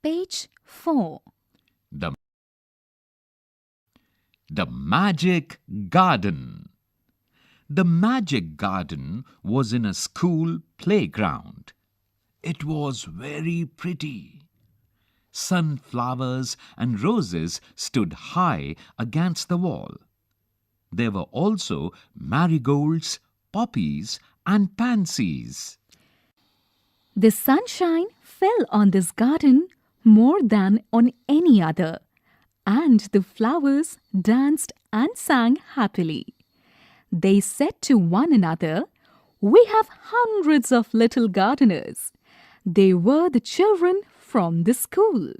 Page 4. The, the Magic Garden. The magic garden was in a school playground. It was very pretty. Sunflowers and roses stood high against the wall. There were also marigolds, poppies, and pansies. The sunshine fell on this garden more than on any other, and the flowers danced and sang happily. They said to one another, "We have hundreds of little gardeners." They were the children from the school.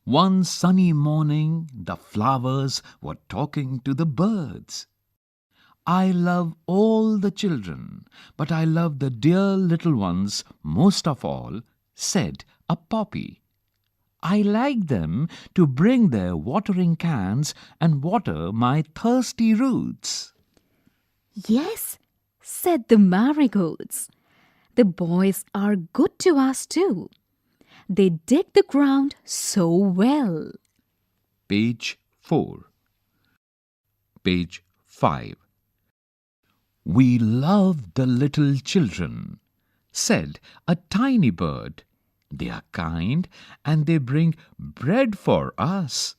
One sunny morning, the flowers were talking to the birds. "I love all the children, but I love the dear little ones most of all," said a poppy. "I like them to bring their watering cans and water my thirsty roots." "Yes," said the marigolds. "The boys are good to us too. They dig the ground so well." Page 4. Page 5. "We love the little children," said a tiny bird. "They are kind and they bring bread for us."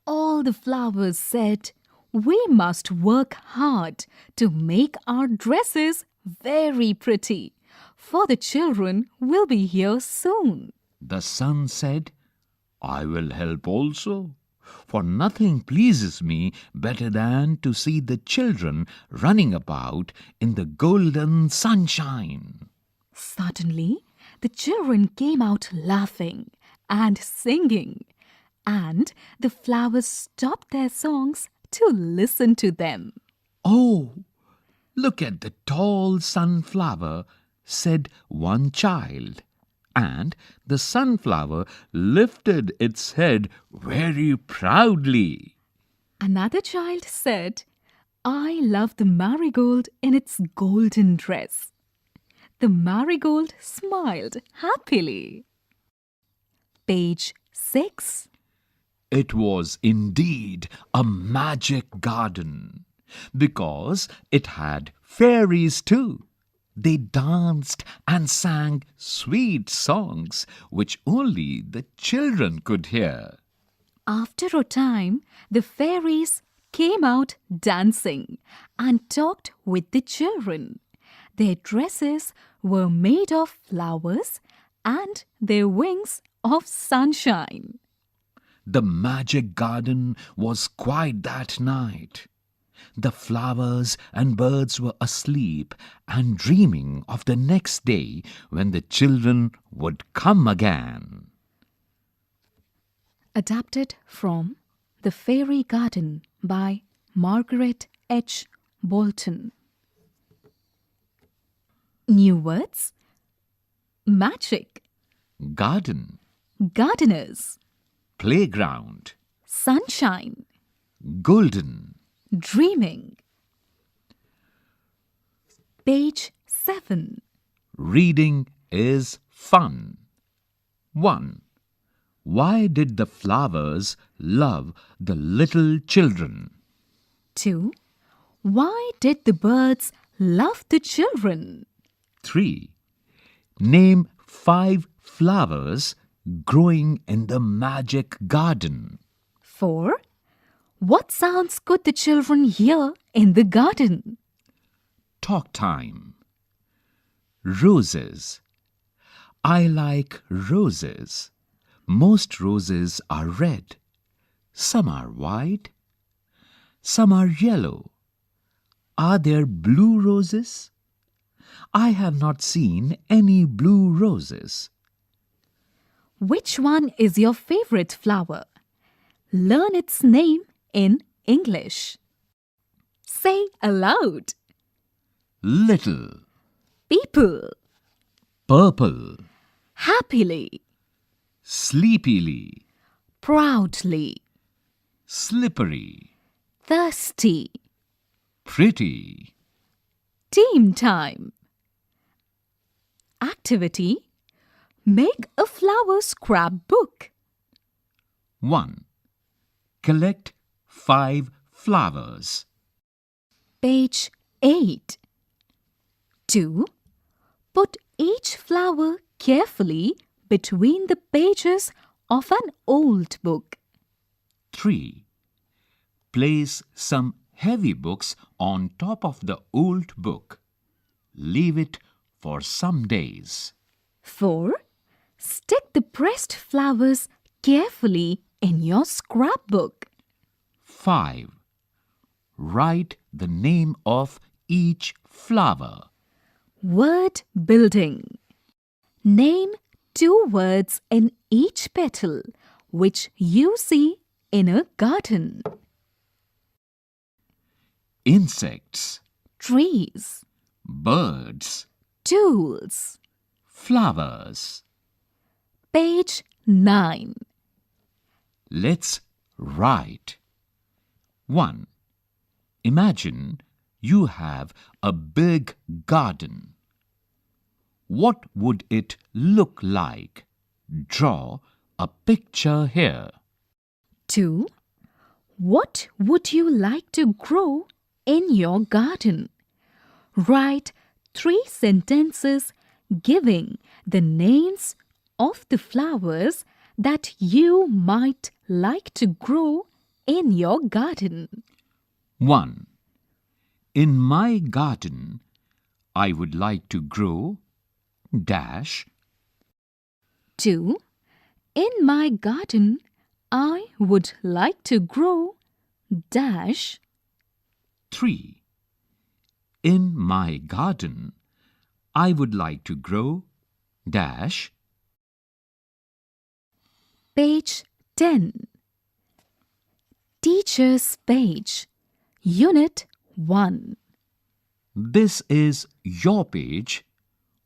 All the flowers said, "We must work hard to make our dresses very pretty, for the children will be here soon." The sun said, "I will help also, for nothing pleases me better than to see the children running about in the golden sunshine." Suddenly, the children came out laughing and singing, and the flowers stopped their songs to listen to them. "Oh, look at the tall sunflower," said one child. And the sunflower lifted its head very proudly. Another child said, "I love the marigold in its golden dress." The marigold smiled happily. Page 6. It was indeed a magic garden, because it had fairies too. They danced and sang sweet songs which only the children could hear. After a time, the fairies came out dancing and talked with the children. Their dresses were made of flowers and their wings of sunshine. The magic garden was quiet that night. The flowers and birds were asleep and dreaming of the next day when the children would come again. Adapted from The Fairy Garden by Margaret H. Bolton. New words: magic, Garden, gardeners, playground, sunshine, golden. dreaming. Page 7. Reading is fun. 1. Why did the flowers love the little children? 2. Why did the birds love the children? 3. Name 5 flowers growing in the magic garden. 4. What sounds could the children hear in the garden? Talk time. Roses. I like roses. Most roses are red. Some are white. Some are yellow. Are there blue roses? I have not seen any blue roses. Which one is your favorite flower? Learn its name in English. Say aloud. Little, People, purple, happily, sleepily, proudly, slippery, thirsty, pretty. team time. Activity: Make a flower scrapbook. 1. Collect 5 flowers. Page 8. 2. Put each flower carefully between the pages of an old book. 3. Place some heavy books on top of the old book. Leave it for some days. 4. Stick the pressed flowers carefully in your scrapbook. 5. Write the name of each flower. Word building. Name 2 words in each petal which you see in a garden. Insects, Trees, birds, tools. flowers. Page 9. Let's write. 1. Imagine you have a big garden. What would it look like? Draw a picture here. 2. What would you like to grow in your garden? Write 3 sentences giving the names of the flowers that you might like to grow in your garden. 1. In my garden, I would like to grow dash. 2. In my garden, I would like to grow dash. 3. In my garden, I would like to grow dash. Page 10. Teacher's page. Unit 1. This is your page,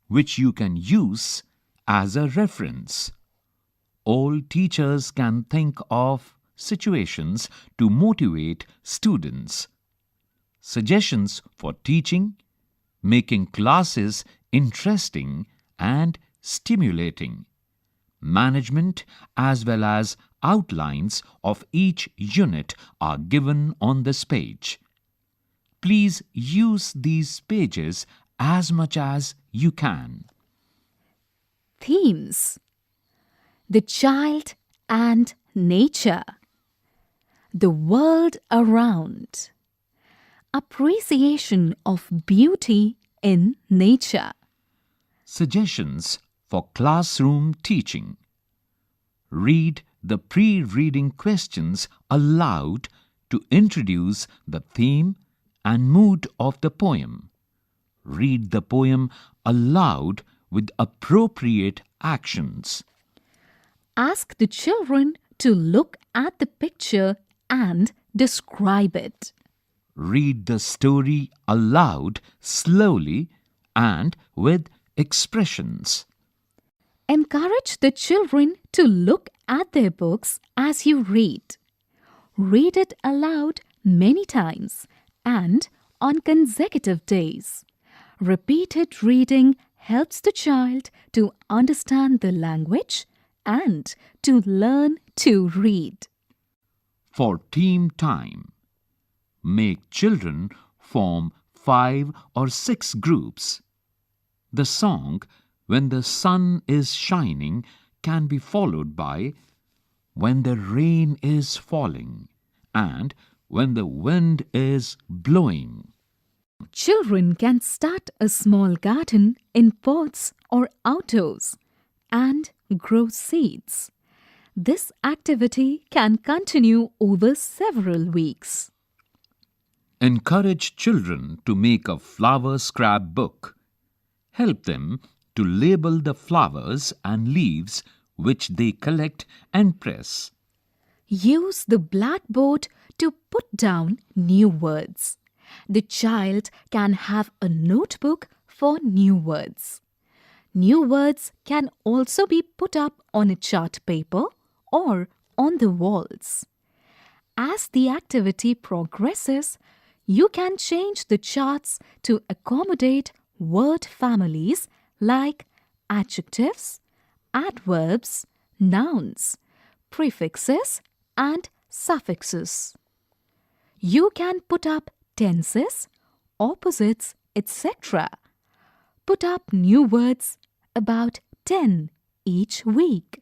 which you can use as a reference. All teachers can think of situations to motivate students. Suggestions for teaching, making classes interesting and stimulating. Management as well as outlines of each unit are given on this page. Please use these pages as much as you can. Themes. The child and nature. The world around. Appreciation of beauty in nature. Suggestions for classroom teaching. Read the pre-reading questions aloud to introduce the theme and mood of the poem. Read the poem aloud with appropriate actions. Ask the children to look at the picture and describe it. Read the story aloud slowly and with expressions. Encourage the children to look at their books as you read. Read it aloud many times and on consecutive days. Repeated reading helps the child to understand the language and to learn to read. For team time, make children form 5 or 6 groups. The song "When the Sun is Shining" can be followed by "When the Rain is Falling" and "When the Wind is Blowing." Children can start a small garden in pots or outdoors and grow seeds. This activity can continue over several weeks. Encourage children to make a flower scrapbook. Help them to label the flowers and leaves which they collect and press. Use the blackboard to put down new words. The child can have a notebook for new words. New words can also be put up on a chart paper or on the walls. As the activity progresses, you can change the charts to accommodate word families like adjectives, adverbs, nouns, prefixes, and suffixes. You can put up tenses, opposites, etc. Put up new words, about 10 each week.